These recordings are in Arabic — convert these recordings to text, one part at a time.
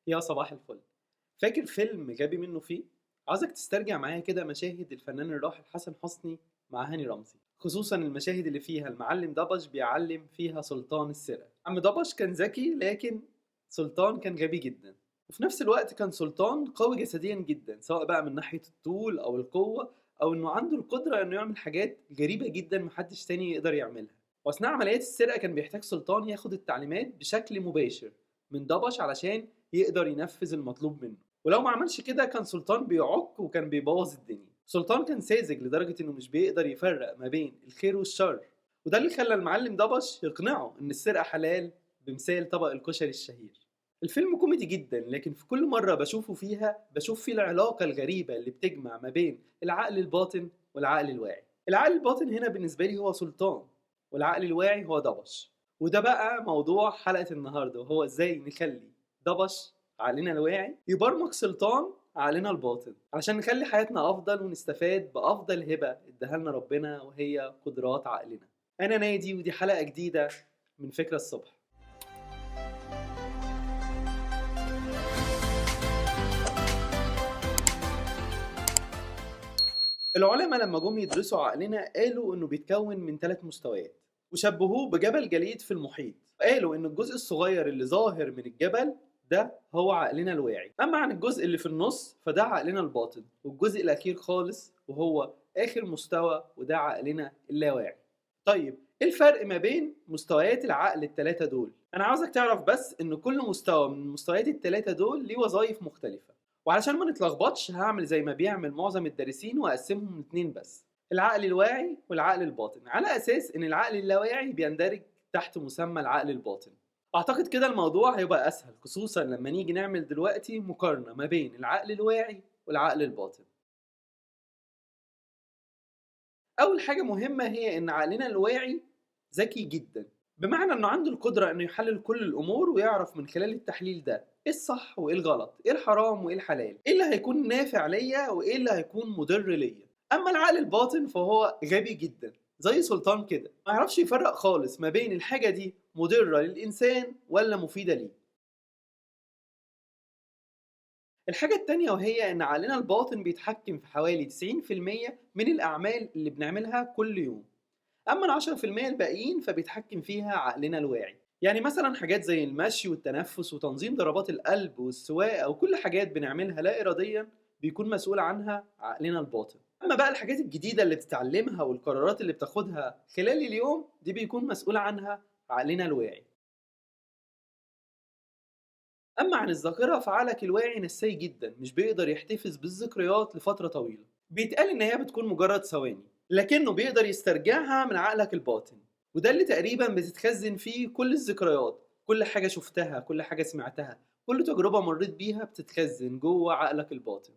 يا صباح الفل. فاكر فيلم غبي منه فيه؟ عاوزك تسترجع معايا كده مشاهد الفنان الراحل حسن حسني مع هاني رمزي، خصوصا المشاهد اللي فيها المعلم دبش بيعلم فيها سلطان السرقة. عم دبش كان ذكي لكن سلطان كان غبي جدا، وفي نفس الوقت كان سلطان قوي جسديا جدا، سواء بقى من ناحية الطول أو القوة أو إنه عنده القدرة إنه يعمل حاجات غريبة جدا محدش تاني يقدر يعملها. وأثناء عمليات السرقة كان بيحتاج سلطان ياخد التعليمات بشكل مباشر من دبش علشان يقدر ينفذ المطلوب منه، ولو ما عملش كده كان سلطان بيعك وكان بيبوظ الدنيا. سلطان كان ساذج لدرجة انه مش بيقدر يفرق ما بين الخير والشر، وده اللي خلى المعلم دبش يقنعه ان السرقة حلال بمثال طبق الكشري الشهير. الفيلم كوميدي جدا، لكن في كل مرة بشوفه فيها بشوف فيه العلاقة الغريبة اللي بتجمع ما بين العقل الباطن والعقل الواعي. العقل الباطن هنا بالنسبة لي هو سلطان، والعقل الواعي هو دبش. وده بقى موضوع حلقة النهاردة، وهو ازاي نخلي دبش عقلنا الواعي يبرمج سلطان عقلنا الباطن علشان نخلي حياتنا افضل ونستفاد بافضل هبة اداها لنا ربنا، وهي قدرات عقلنا. انا نادي، ودي حلقة جديدة من فكرة الصبح. العلماء لما جم يدرسوا عقلنا قالوا انه بيتكون من 3 مستويات، وشبهوه بجبل جليد في المحيط. قالوا ان الجزء الصغير اللي ظاهر من الجبل ده هو عقلنا الواعي، اما عن الجزء اللي في النص فده عقلنا الباطن، والجزء الاخير خالص وهو اخر مستوى وده عقلنا اللاواعي. طيب ايه الفرق ما بين مستويات العقل الثلاثة دول؟ انا عاوزك تعرف بس ان كل مستوى من المستويات الثلاثة دول ليه وظائف مختلفة، وعلشان ما نتلخبطش هعمل زي ما بيعمل معظم الدارسين واقسمهم لاتنين بس: العقل الواعي والعقل الباطن، على اساس ان العقل اللاواعي بيندرج تحت مسمى العقل الباطن. اعتقد كده الموضوع هيبقى اسهل، خصوصا لما نيجي نعمل دلوقتي مقارنة ما بين العقل الواعي والعقل الباطن. اول حاجة مهمة هي ان عقلنا الواعي ذكي جدا، بمعنى انه عنده القدرة انه يحلل كل الامور ويعرف من خلال التحليل ده ايه الصح وايه الغلط، ايه الحرام وايه الحلال، ايه اللي هيكون نافع ليا وايه اللي هيكون مضر ليا. اما العقل الباطن فهو غبي جدا زي سلطان كده، ما يعرفش يفرق خالص ما بين الحاجة دي مضرة للإنسان ولا مفيدة ليه. الحاجة التانية وهي إن عقلنا الباطن بيتحكم في حوالي 90% من الأعمال اللي بنعملها كل يوم، أما ال10% الباقيين فبيتحكم فيها عقلنا الواعي. يعني مثلا حاجات زي المشي والتنفس وتنظيم ضربات القلب والسواقة وكل حاجات بنعملها لا إراديا بيكون مسؤول عنها عقلنا الباطن. أما بقى الحاجات الجديدة اللي بتتعلمها والقرارات اللي بتاخدها خلال اليوم دي بيكون مسؤول عنها عقلنا الواعي. أما عن الذاكرة فعقلك الواعي نسي جدا، مش بيقدر يحتفظ بالذكريات لفترة طويلة، بيتقال إن هي بتكون مجرد ثواني، لكنه بيقدر يسترجعها من عقلك الباطن، وده اللي تقريبا بتتخزن فيه كل الذكريات. كل حاجة شفتها، كل حاجة سمعتها، كل تجربة مريت بيها بتتخزن جوه عقلك الباطن.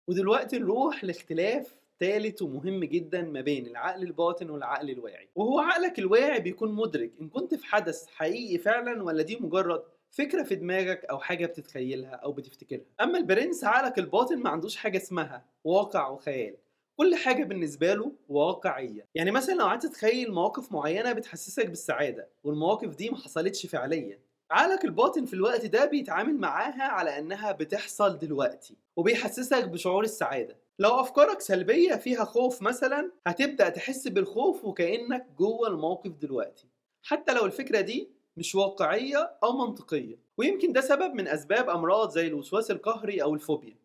ودلوقتي نروح لاختلاف تالت ومهم جدا ما بين العقل الباطن والعقل الواعي، وهو عقلك الواعي بيكون مدرك إن كنت في حدث حقيقي فعلا ولا دي مجرد فكرة في دماغك أو حاجة بتتخيلها أو بتفتكرها. أما البرنس عقلك الباطن ما عندوش حاجة اسمها واقع وخيال، كل حاجة بالنسبة له واقعية. يعني مثلا لو قعدت تتخيل مواقف معينة بتحسسك بالسعادة والمواقف دي ما حصلتش فعليا، عقلك الباطن في الوقت ده بيتعامل معاها على انها بتحصل دلوقتي وبيحسسك بشعور السعادة. لو افكارك سلبية فيها خوف مثلا هتبدأ تحس بالخوف وكأنك جوه الموقف دلوقتي، حتى لو الفكرة دي مش واقعية او منطقية. ويمكن ده سبب من اسباب امراض زي الوسواس القهري او الفوبيا.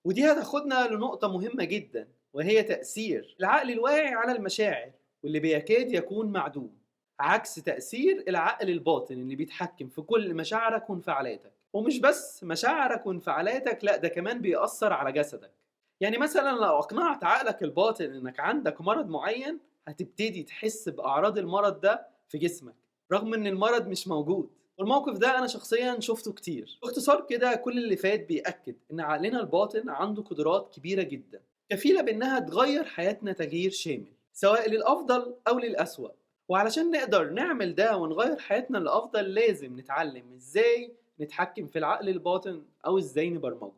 ودي هتاخدنا لنقطة مهمة جدا، وهي تأثير العقل الواعي على المشاعر، واللي بيكاد يكون معدوم، عكس تأثير العقل الباطن اللي بيتحكم في كل مشاعرك وانفعالاتك. ومش بس مشاعرك وانفعالاتك، لا ده كمان بيأثر على جسدك. يعني مثلا لو أقنعت عقلك الباطن إنك عندك مرض معين هتبتدي تحس بأعراض المرض ده في جسمك رغم إن المرض مش موجود. والموقف ده أنا شخصيا شفته كتير. باختصار كده كل اللي فات بيأكد إن عقلنا الباطن عنده قدرات كبيرة جدا كفيلة بإنها تغير حياتنا تغيير شامل، سواء للأفضل أو للأسوأ. وعلشان نقدر نعمل ده ونغير حياتنا للأفضل لازم نتعلم إزاي نتحكم في العقل الباطن أو إزاي نبرمجه.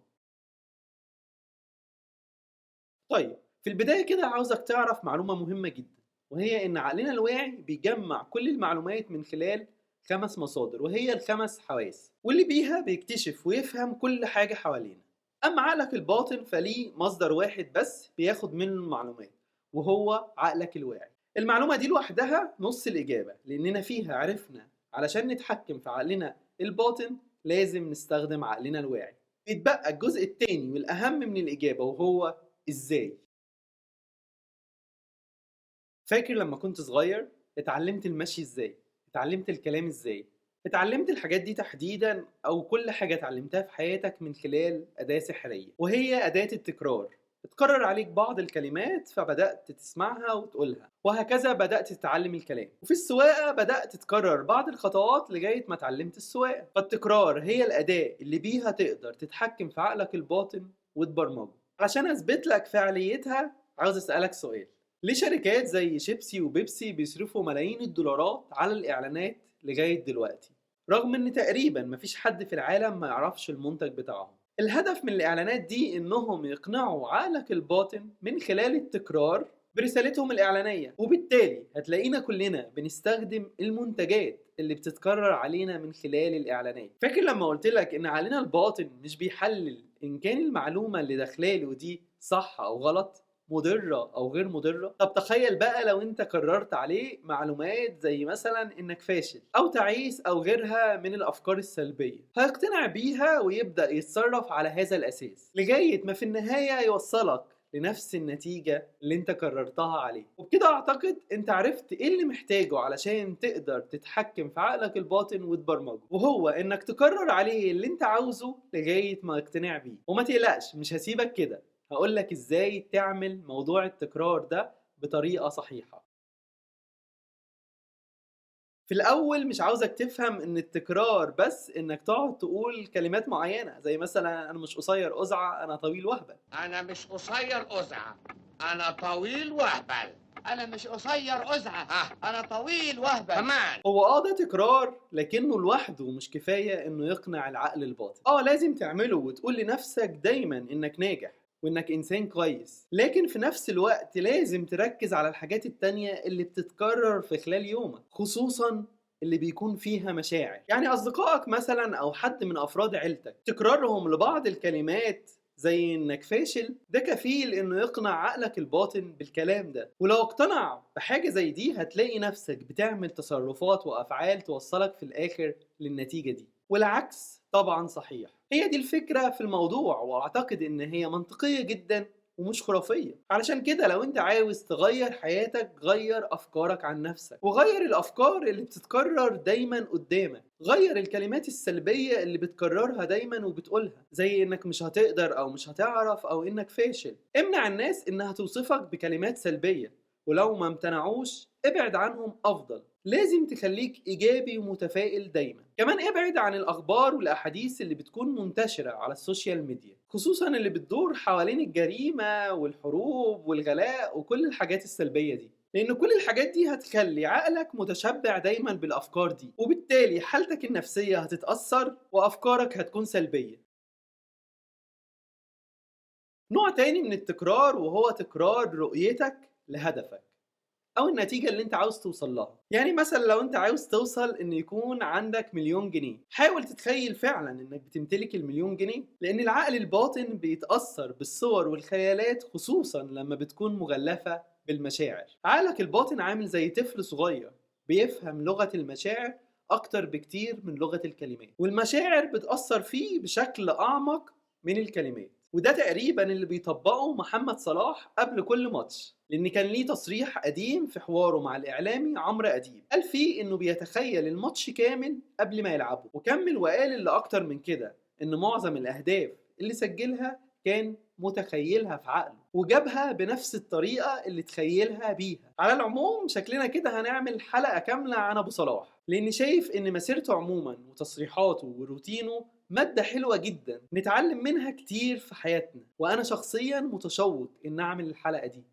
طيب في البداية كده عاوزك تعرف معلومة مهمة جدا، وهي إن عقلنا الواعي بيجمع كل المعلومات من خلال 5 مصادر، وهي ال5 حواس، واللي بيها بيكتشف ويفهم كل حاجة حوالينا. أما عقلك الباطن فليه مصدر واحد بس بياخد منه المعلومات، وهو عقلك الواعي. المعلومة دي لوحدها نص الإجابة، لأننا فيها عرفنا علشان نتحكم في عقلنا الباطن لازم نستخدم عقلنا الواعي. بيتبقى الجزء التاني والأهم من الإجابة، وهو إزاي. فاكر لما كنت صغير اتعلمت المشي إزاي؟ اتعلمت الكلام إزاي؟ اتعلمت الحاجات دي تحديدا، أو كل حاجة اتعلمتها في حياتك من خلال أداة سحرية، وهي أداة التكرار. اتكرر عليك بعض الكلمات فبدأت تسمعها وتقولها، وهكذا بدأت تتعلم الكلام. وفي السواقة بدأت تكرر بعض الخطوات لغاية ما اتعلمت السواقة. فالتكرار هي الأداة اللي بيها تقدر تتحكم في عقلك الباطن وتبرمجه. علشان أثبت لك فعاليتها عاوز أسألك سؤال: ليه شركات زي شيبسي وبيبسي بيصرفوا ملايين الدولارات على الإعلانات لغاية دلوقتي، رغم إن تقريبا مفيش حد في العالم ما يعرفش المنتج بتاعهم؟ الهدف من الإعلانات دي إنهم يقنعوا عقلك الباطن من خلال التكرار برسالتهم الإعلانية، وبالتالي هتلاقينا كلنا بنستخدم المنتجات اللي بتتكرر علينا من خلال الإعلانات. فاكر لما قلت لك إن عقلنا الباطن مش بيحلل إن كان المعلومة اللي داخلاله دي صح أو غلط، مضرة أو غير مضرة؟ طب تخيل بقى لو أنت كررت عليه معلومات زي مثلا إنك فاشل أو تعيس أو غيرها من الأفكار السلبية، هيقتنع بيها ويبدأ يتصرف على هذا الأساس لغاية ما في النهاية يوصلك لنفس النتيجة اللي انت كررتها عليه. وبكده اعتقد انت عرفت ايه اللي محتاجه علشان تقدر تتحكم في عقلك الباطن وتبرمجه، وهو انك تكرر عليه اللي انت عاوزه لغاية ما يقتنع بيه. وما تقلقش، مش هسيبك كده، هقولك ازاي تعمل موضوع التكرار ده بطريقة صحيحة. في الأول مش عاوزك تفهم إن التكرار بس إنك تقعد تقول كلمات معينة، زي مثلا أنا مش قصير قزعة، أنا طويل وهبل. أنا مش قصير قزعة، أنا طويل وهبل. أنا مش قصير قزعة، آه. أنا طويل وهبل. كمان هو ده تكرار، لكنه لوحده مش كفاية إنه يقنع العقل الباطن. لازم تعمله وتقول لنفسك دايما إنك ناجح وإنك إنسان كويس، لكن في نفس الوقت لازم تركز على الحاجات التانية اللي بتتكرر في خلال يومك، خصوصا اللي بيكون فيها مشاعر. يعني أصدقائك مثلا أو حد من أفراد عيلتك، تكرارهم لبعض الكلمات زي إنك فاشل ده كفيل إنه يقنع عقلك الباطن بالكلام ده. ولو اقتنع بحاجة زي دي هتلاقي نفسك بتعمل تصرفات وأفعال توصلك في الآخر للنتيجة دي. والعكس طبعا صحيح. هي دي الفكرة في الموضوع، وأعتقد إن هي منطقية جدا ومش خرافية. علشان كده لو انت عاوز تغير حياتك، غير أفكارك عن نفسك، وغير الأفكار اللي بتتكرر دايما قدامك. غير الكلمات السلبية اللي بتكررها دايما وبتقولها، زي إنك مش هتقدر أو مش هتعرف أو إنك فاشل. امنع الناس إنها توصفك بكلمات سلبية، ولو ما امتنعوش ابعد عنهم أفضل. لازم تخليك إيجابي ومتفائل دايما. كمان ابعد عن الأخبار والأحاديث اللي بتكون منتشرة على السوشيال ميديا، خصوصا اللي بتدور حوالين الجريمة والحروب والغلاء وكل الحاجات السلبية دي، لأن كل الحاجات دي هتخلي عقلك متشبع دايما بالأفكار دي، وبالتالي حالتك النفسية هتتأثر وأفكارك هتكون سلبية. نوع تاني من التكرار وهو تكرار رؤيتك لهدفك او النتيجه اللي انت عاوز توصل لها. يعني مثلا لو انت عاوز توصل ان يكون عندك 1,000,000 جنيه، حاول تتخيل فعلا انك بتمتلك ال1,000,000 جنيه، لان العقل الباطن بيتاثر بالصور والخيالات، خصوصا لما بتكون مغلفه بالمشاعر. عقلك الباطن عامل زي طفل صغير بيفهم لغه المشاعر اكتر بكتير من لغه الكلمات، والمشاعر بتاثر فيه بشكل اعمق من الكلمات. وده تقريبا اللي بيطبقه محمد صلاح قبل كل ماتش، لان كان ليه تصريح قديم في حواره مع الاعلامي عمرو اديب، قال فيه انه بيتخيل الماتش كامل قبل ما يلعبه. وكمل وقال اللي اكتر من كده، ان معظم الاهداف اللي سجلها كان متخيلها في عقله وجابها بنفس الطريقة اللي تخيلها بيها. على العموم شكلنا كده هنعمل حلقة كاملة عن ابو صلاح، لاني شايف ان مسيرته عموما وتصريحاته وروتينه مادة حلوة جدا نتعلم منها كتير في حياتنا، وانا شخصيا متشوق ان اعمل الحلقة دي.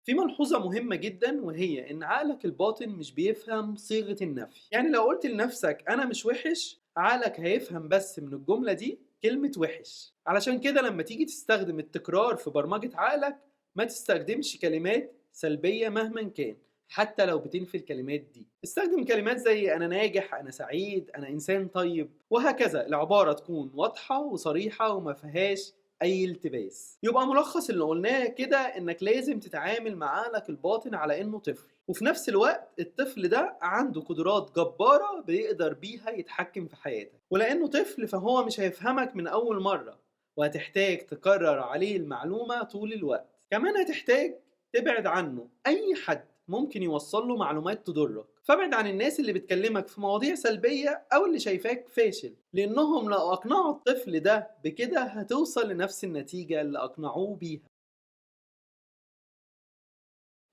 في ملحوظة مهمة جدا، وهي إن عقلك الباطن مش بيفهم صيغة النفي. يعني لو قلت لنفسك أنا مش وحش، عقلك هيفهم بس من الجملة دي كلمة وحش. علشان كده لما تيجي تستخدم التكرار في برمجة عقلك، ما تستخدمش كلمات سلبية مهما كان، حتى لو بتنفي الكلمات دي. استخدم كلمات زي أنا ناجح، أنا سعيد، أنا إنسان طيب، وهكذا. العبارة تكون واضحة وصريحة وما فيهاش أي التباس. يبقى ملخص اللي قلناه كده إنك لازم تتعامل مع عقلك الباطن على إنه طفل، وفي نفس الوقت الطفل ده عنده قدرات جبارة بيقدر بيها يتحكم في حياتك، ولأنه طفل فهو مش هيفهمك من أول مرة، وهتحتاج تكرر عليه المعلومة طول الوقت. كمان هتحتاج تبعد عنه أي حد ممكن يوصل له معلومات تضرك، فابعد عن الناس اللي بتكلمك في مواضيع سلبية أو اللي شايفاك فاشل، لأنهم لو أقنعوا الطفل ده بكده هتوصل لنفس النتيجة اللي أقنعوه بيها.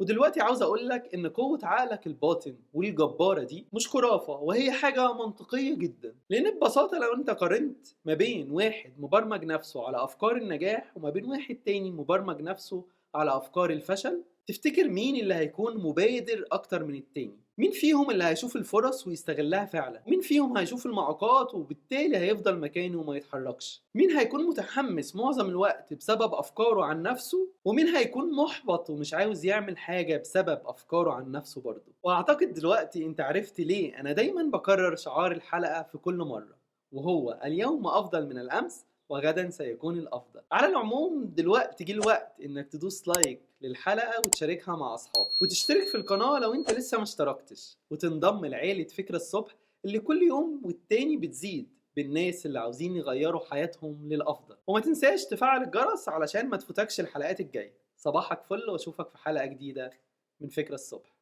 ودلوقتي عاوز أقولك إن قوة عقلك الباطن والجبارة دي مش خرافة، وهي حاجة منطقية جدا. لأن ببساطة لو أنت قارنت ما بين واحد مبرمج نفسه على أفكار النجاح وما بين واحد تاني مبرمج نفسه على أفكار الفشل، تفتكر مين اللي هيكون مبادر أكتر من التاني؟ مين فيهم اللي هيشوف الفرص ويستغلها فعلا؟ مين فيهم هيشوف المعوقات وبالتالي هيفضل مكانه وما يتحركش؟ مين هيكون متحمس معظم الوقت بسبب أفكاره عن نفسه؟ ومين هيكون محبط ومش عاوز يعمل حاجة بسبب أفكاره عن نفسه برضه؟ وأعتقد دلوقتي أنت عرفت ليه أنا دايما بكرر شعار الحلقة في كل مرة، وهو اليوم أفضل من الأمس وغدا سيكون الأفضل. على العموم دلوقتي جه الوقت إنك تدوس لايك للحلقة وتشاركها مع أصحابك، وتشترك في القناة لو أنت لسه ما اشتركتش، وتنضم لعيلة فكرة الصبح اللي كل يوم والتاني بتزيد بالناس اللي عاوزين يغيروا حياتهم للأفضل. وما تنساش تفعل الجرس علشان ما تفوتكش الحلقات الجاية. صباحك فل، واشوفك في حلقة جديدة من فكرة الصبح.